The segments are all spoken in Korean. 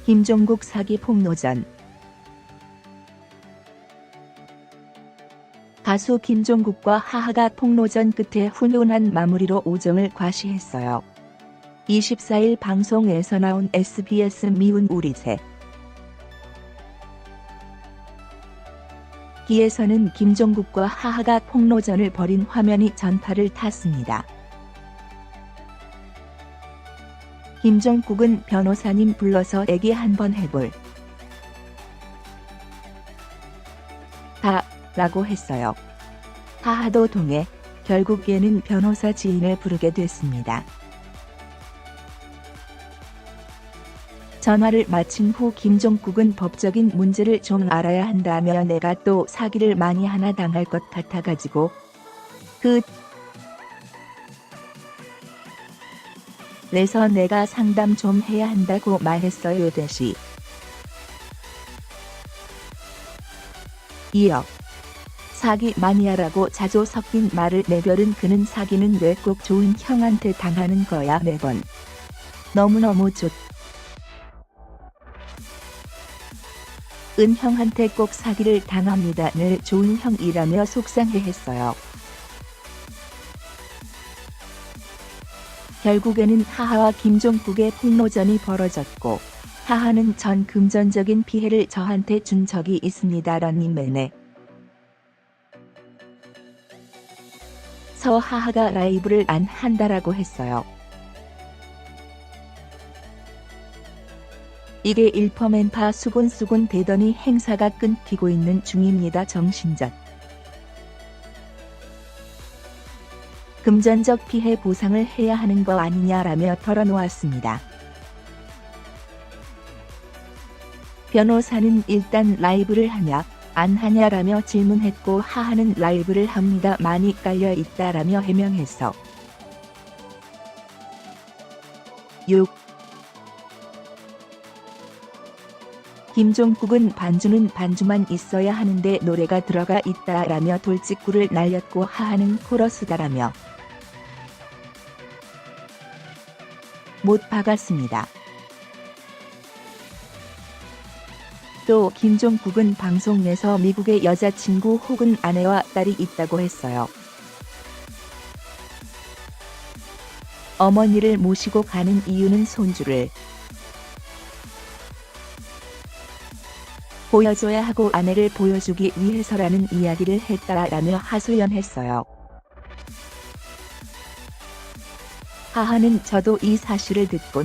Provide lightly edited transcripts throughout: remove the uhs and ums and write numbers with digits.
김종국 사기 폭로전. 가수 김종국과 하하가 폭로전 끝에 훈훈한 마무리로 오정을 과시했어요. 24일 방송에서 나온 SBS 미운 우리 새 기에서는 김종국과 하하가 폭로전을 벌인 화면이 전파를 탔습니다. 김종국은 변호사님 불러서 얘기 한번 해볼 라고 했어요. 하하도 동해 결국 얘는 변호사 지인을 부르게 됐습니다. 전화를 마친 후 김종국은 법적인 문제를 좀 알아야 한다며 내가 또 사기를 많이 하나 당할 것 같아가지고 그래서 내가 상담 좀 해야 한다고 말했어요. 대시 이어 사기 마니아라고 자조 섞인 말을 내별은 그는 사기는 왜 꼭 좋은 형한테 당하는 거야 매번. 너무너무 은 형한테 꼭 사기를 당합니다. 늘 좋은 형이라며 속상해했어요. 결국에는 하하와 김종국의 폭로전이 벌어졌고 하하는 전 금전적인 피해를 저한테 준 적이 있습니다라니 매네. 서 하하가 라이브를 안 한다라고 했어요. 이게 일퍼맨파 수군수군 되더니 행사가 끊기고 있는 중입니다. 정신적 금전적 피해 보상을 해야 하는 거 아니냐라며 털어놓았습니다. 변호사는 일단 라이브를 하냐 안 하냐라며 질문했고 하하는 라이브를 합니다. 많이 깔려 있다라며 해명했어. 김종국은 반주는 반주만 있어야 하는데 노래가 들어가 있다라며 돌직구를 날렸고 하하는 코러스다라며 못 박았습니다. 또 김종국은 방송에서 미국에 여자친구 혹은 아내와 딸이 있다고 했어요. 어머니를 모시고 가는 이유는 손주를 보여줘야 하고 아내를 보여주기 위해서라는 이야기를 했다라며 하소연했어요. 하하는 저도 이 사실을 듣고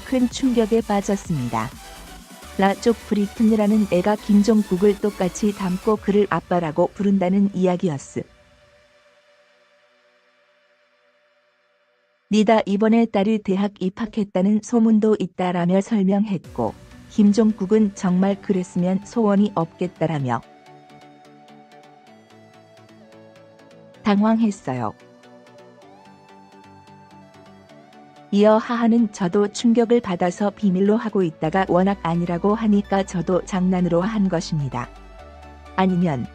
큰 충격에 빠졌습니다. 라쪽 브리튼이라는 애가 김종국을 똑같이 닮고 그를 아빠라고 부른다는 이야기였스. 니다 이번에 딸이 대학 입학했다는 소문도 있다라며 설명했고 김종국은 정말 그랬으면 소원이 없겠다라며 당황했어요. 이어 하하는 저도 충격을 받아서 비밀로 하고 있다가 워낙 아니라고 하니까 저도 장난으로 한 것입니다. 아니면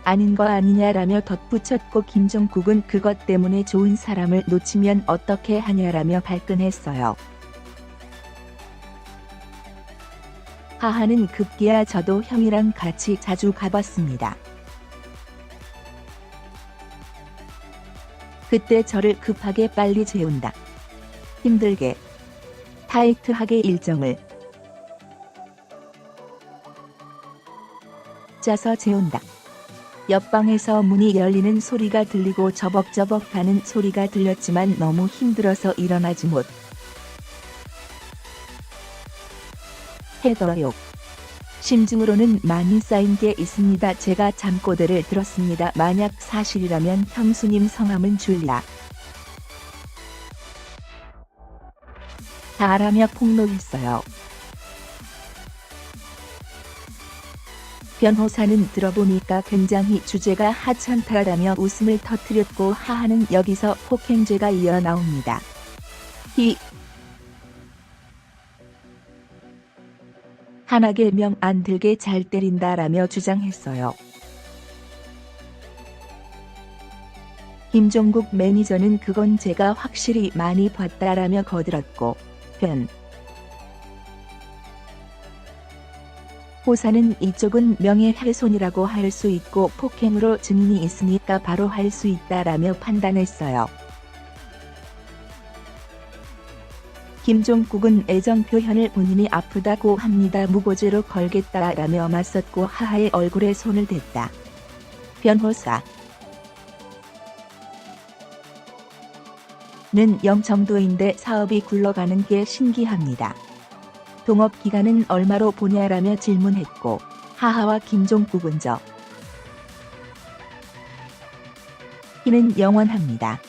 아닌 거 아니냐라며 덧붙였고 김종국은 그것 때문에 좋은 사람을 놓치면 어떻게 하냐라며 발끈했어요. 하하는 급기야 저도 형이랑 같이 자주 가봤습니다. 그때 저를 급하게 빨리 재운다. 힘들게 타이트하게 일정을 짜서 재운다. 옆방에서 문이 열리는 소리가 들리고 저벅저벅 가는 소리가 들렸지만 너무 힘들어서 일어나지 못 해더라요. 심증으로는 많이 쌓인 게 있습니다. 제가 잠꼬대를 들었습니다. 만약 사실이라면 형수님 성함은 줄리아 다라며 폭로했어요. 변호사는 들어보니까 굉장히 주제가 하찮다라며 웃음을 터뜨렸고 하하는 여기서 폭행죄가 이어 나옵니다. 한하게 명 안 들게 잘 때린다라며 주장했어요. 김종국 매니저는 그건 제가 확실히 많이 봤다라며 거들었고, 호사는 이쪽은 명예훼손이라고 할 수 있고 폭행으로 증인이 있으니까 바로 할 수 있다라며 판단했어요. 김종국은 애정 표현을 본인이 아프다고 합니다. 무고죄로 걸겠다라며 맞섰고 하하의 얼굴에 손을 댔다. 변호사 는 0 정도인데 사업이 굴러가는 게 신기합니다. 동업 기간은 얼마로 보냐라며 질문했고, 하하와 김종국은 이는 영원합니다.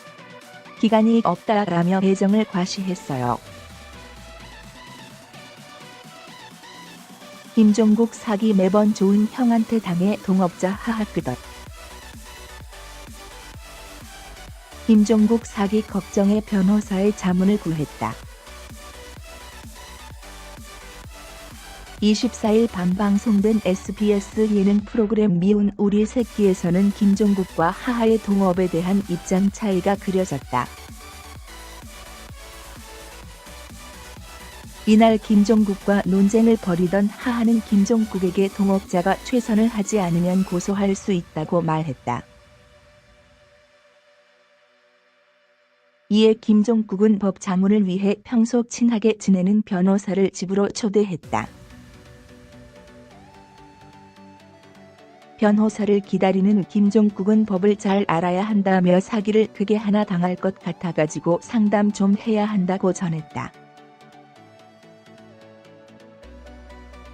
기간이 없다라며 애정을 과시했어요. 김종국 사기 매번 좋은 형한테 당해 동업자 하하 끄덕. 김종국 사기 걱정에 변호사의 자문을 구했다. 24일 밤 방송된 SBS 예능 프로그램 미운 우리 새끼에서는 김종국과 하하의 동업에 대한 입장 차이가 그려졌다. 이날 김종국과 논쟁을 벌이던 하하는 김종국에게 동업자가 최선을 하지 않으면 고소할 수 있다고 말했다. 이에 김종국은 법 자문을 위해 평소 친하게 지내는 변호사를 집으로 초대했다. 변호사를 기다리는 김종국은 법을 잘 알아야 한다며 사기를 크게 하나 당할 것 같아가지고 상담 좀 해야 한다고 전했다.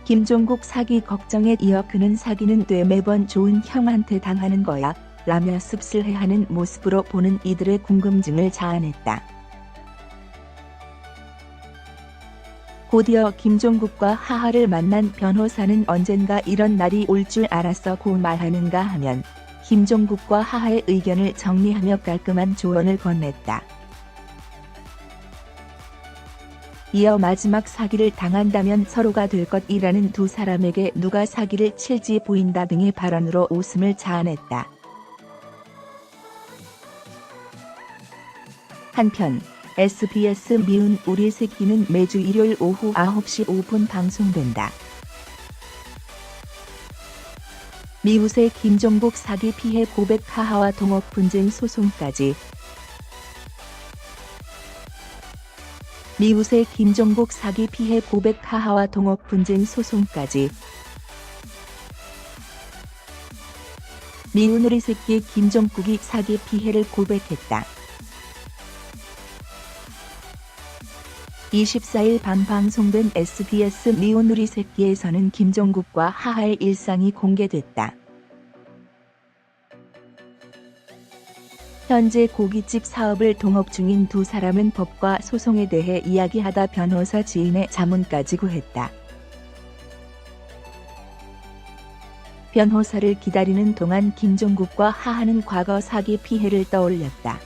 김종국 사기 걱정에 이어 그는 사기는 돼 매번 좋은 형한테 당하는 거야 라며 씁쓸해하는 모습으로 보는 이들의 궁금증을 자아냈다. 곧이어 김종국과 하하를 만난 변호사는 언젠가 이런 날이 올 줄 알았어고 말하는가 하면 김종국과 하하의 의견을 정리하며 깔끔한 조언을 건넸다. 이어 마지막 사기를 당한다면 서로가 될 것이라는 두 사람에게 누가 사기를 칠지 보인다 등의 발언으로 웃음을 자아냈다. 한편 SBS 미운 우리 새끼는 매주 일요일 오후 9시 5분 방송된다. 미우새 김종국 사기 피해 고백 하하와 동업 분쟁 소송까지. 미우새 김종국 사기 피해 고백 하하와 동업 분쟁 소송까지. 미운 우리 새끼 김종국이 사기 피해를 고백했다. 24일 밤 방송된 SBS 미운 우리 새끼에서는 김종국과 하하의 일상이 공개됐다. 현재 고깃집 사업을 동업 중인 두 사람은 법과 소송에 대해 이야기하다 변호사 지인의 자문까지 구했다. 변호사를 기다리는 동안 김종국과 하하는 과거 사기 피해를 떠올렸다.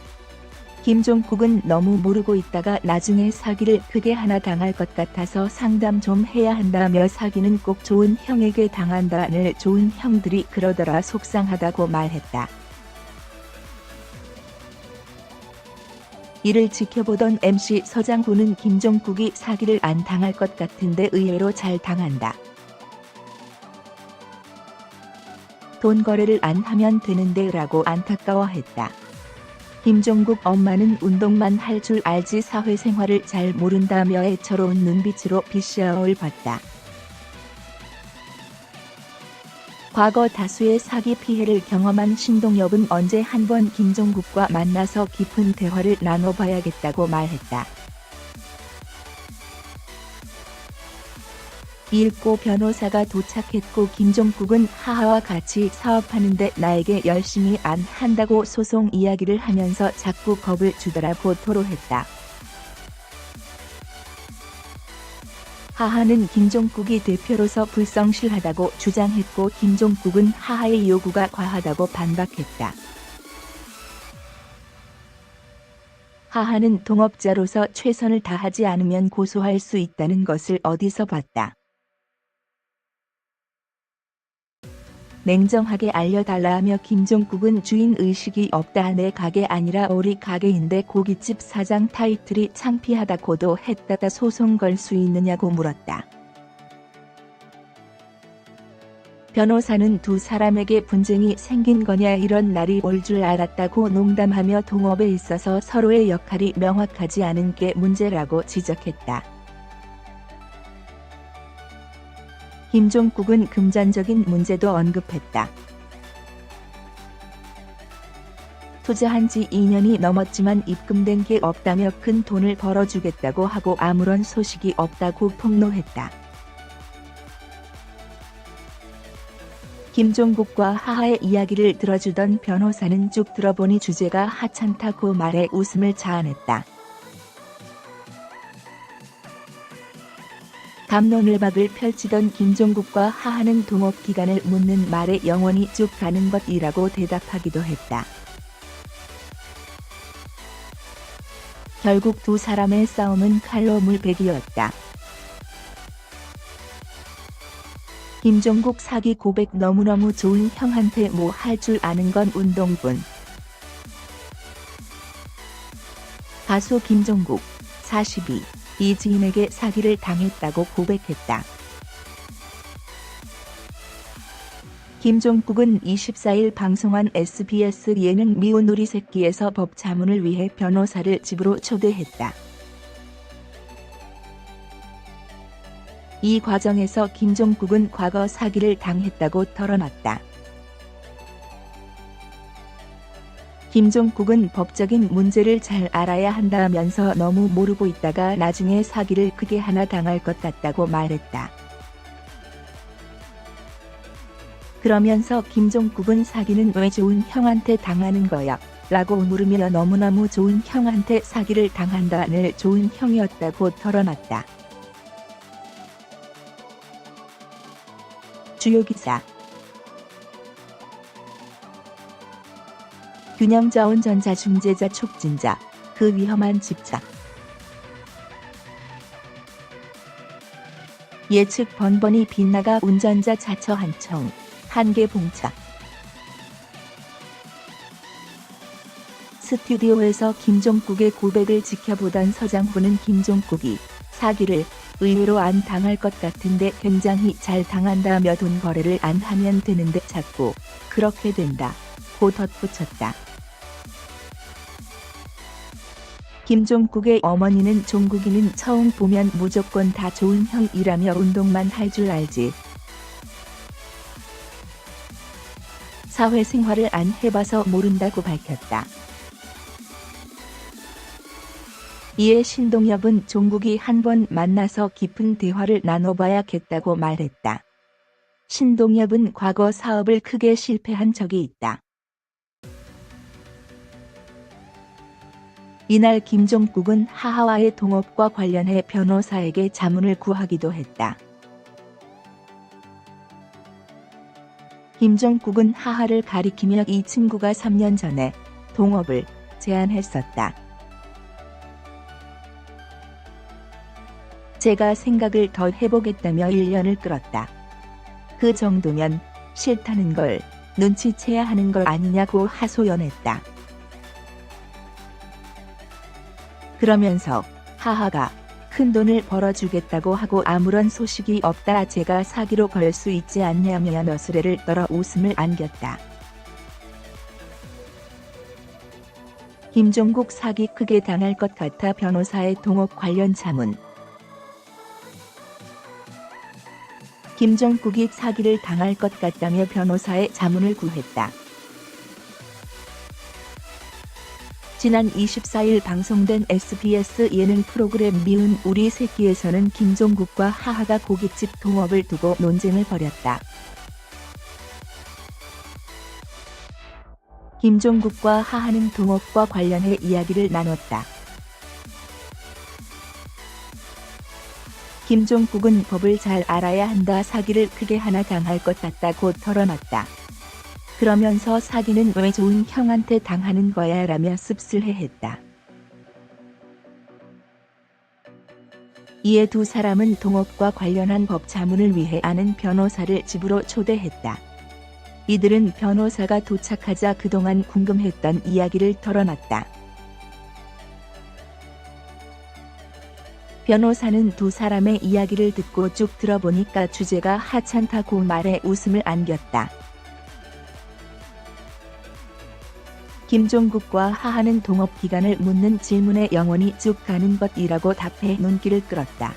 김종국은 너무 모르고 있다가 나중에 사기를 크게 하나 당할 것 같아서 상담 좀 해야 한다며 사기는 꼭 좋은 형에게 당한다. 늘 좋은 형들이 그러더라 속상하다고 말했다. 이를 지켜보던 MC 서장훈은 김종국이 사기를 안 당할 것 같은데 의외로 잘 당한다. 돈 거래를 안 하면 되는데 라고 안타까워했다. 김종국 엄마는 운동만 할 줄 알지 사회생활을 잘 모른다며 애처로운 눈빛으로 비시아올 봤다. 과거 다수의 사기 피해를 경험한 신동엽은 언제 한번 김종국과 만나서 깊은 대화를 나눠봐야겠다고 말했다. 읽고 변호사가 도착했고 김종국은 하하와 같이 사업하는데 나에게 열심히 안 한다고 소송 이야기를 하면서 자꾸 겁을 주더라고 토로했다. 하하는 김종국이 대표로서 불성실하다고 주장했고 김종국은 하하의 요구가 과하다고 반박했다. 하하는 동업자로서 최선을 다하지 않으면 고소할 수 있다는 것을 어디서 봤다. 냉정하게 알려달라며 김종국은 주인 의식이 없다. 내 가게 아니라 우리 가게인데 고깃집 사장 타이틀이 창피하다고도 했다가 소송 걸 수 있느냐고 물었다. 변호사는 두 사람에게 분쟁이 생긴 거냐 이런 날이 올 줄 알았다고 농담하며 동업에 있어서 서로의 역할이 명확하지 않은 게 문제라고 지적했다. 김종국은 금전적인 문제도 언급했다. 투자한 지 2년이 넘었지만 입금된 게 없다며 큰 돈을 벌어주겠다고 하고 아무런 소식이 없다고 폭로했다. 김종국과 하하의 이야기를 들어주던 변호사는 쭉 들어보니 주제가 하찮다고 말해 웃음을 자아냈다. 갑론을박을 펼치던 김종국과 하하는 동업 기간을 묻는 말에 영원히 쭉 가는 것이라고 대답하기도 했다. 결국 두 사람의 싸움은 칼로 물베기였다. 김종국 사기 고백 너무너무 좋은 형한테 뭐 할 줄 아는 건 운동분. 가수 김종국, 42, 이 지인에게 사기를 당했다고 고백했다. 김종국은 24일 방송한 SBS 예능 미운 우리 새끼에서 법 자문을 위해 변호사를 집으로 초대했다. 이 과정에서 김종국은 과거 사기를 당했다고 털어놨다. 김종국은 법적인 문제를 잘 알아야 한다면서 너무 모르고 있다가 나중에 사기를 크게 하나 당할 것 같다고 말했다. 그러면서 김종국은 사기는 왜 좋은 형한테 당하는 거야? 라고 물으며 너무너무 좋은 형한테 사기를 당한다. 늘 좋은 형이었다고 털어놨다. 주요 기사. 균형자원 전자 중재자 촉진자, 그 위험한 집착. 예측 번번이 빗나가 운전자 자처 한청, 한계 봉착. 스튜디오에서 김종국의 고백을 지켜보던 서장훈은 김종국이 사기를 의외로 안 당할 것 같은데 굉장히 잘 당한다며 돈 거래를 안 하면 되는데 자꾸 그렇게 된다 고 덧붙였다. 김종국의 어머니는 종국이는 처음 보면 무조건 다 좋은 형이라며 운동만 할 줄 알지. 사회생활을 안 해봐서 모른다고 밝혔다. 이에 신동엽은 종국이 한 번 만나서 깊은 대화를 나눠봐야겠다고 말했다. 신동엽은 과거 사업을 크게 실패한 적이 있다. 이날 김종국은 하하와의 동업과 관련해 변호사에게 자문을 구하기도 했다. 김종국은 하하를 가리키며 이 친구가 3년 전에 동업을 제안했었다. 제가 생각을 더 해보겠다며 1년을 끌었다. 그 정도면 싫다는 걸 눈치채야 하는 걸 아니냐고 하소연했다. 그러면서 하하가 큰 돈을 벌어주겠다고 하고 아무런 소식이 없다. 제가 사기로 걸 수 있지 않냐며 너스레를 떨어 웃음을 안겼다. 김종국 사기 크게 당할 것 같아 변호사의 동업 관련 자문. 김종국이 사기를 당할 것 같다며 변호사의 자문을 구했다. 지난 24일 방송된 SBS 예능 프로그램 미운 우리 새끼에서는 김종국과 하하가 고깃집 동업을 두고 논쟁을 벌였다. 김종국과 하하는 동업과 관련해 이야기를 나눴다. 김종국은 법을 잘 알아야 한다. 사기를 크게 하나 당할 것 같다고 털어놨다. 그러면서 사기는 왜 좋은 형한테 당하는 거야 라며 씁쓸해했다. 이에 두 사람은 동업과 관련한 법 자문을 위해 아는 변호사를 집으로 초대했다. 이들은 변호사가 도착하자 그동안 궁금했던 이야기를 털어놨다. 변호사는 두 사람의 이야기를 듣고 쭉 들어보니까 주제가 하찮다고 말에 웃음을 안겼다. 김종국과 하하는 동업 기간을 묻는 질문에 영원히 쭉 가는 것이라고 답해 눈길을 끌었다.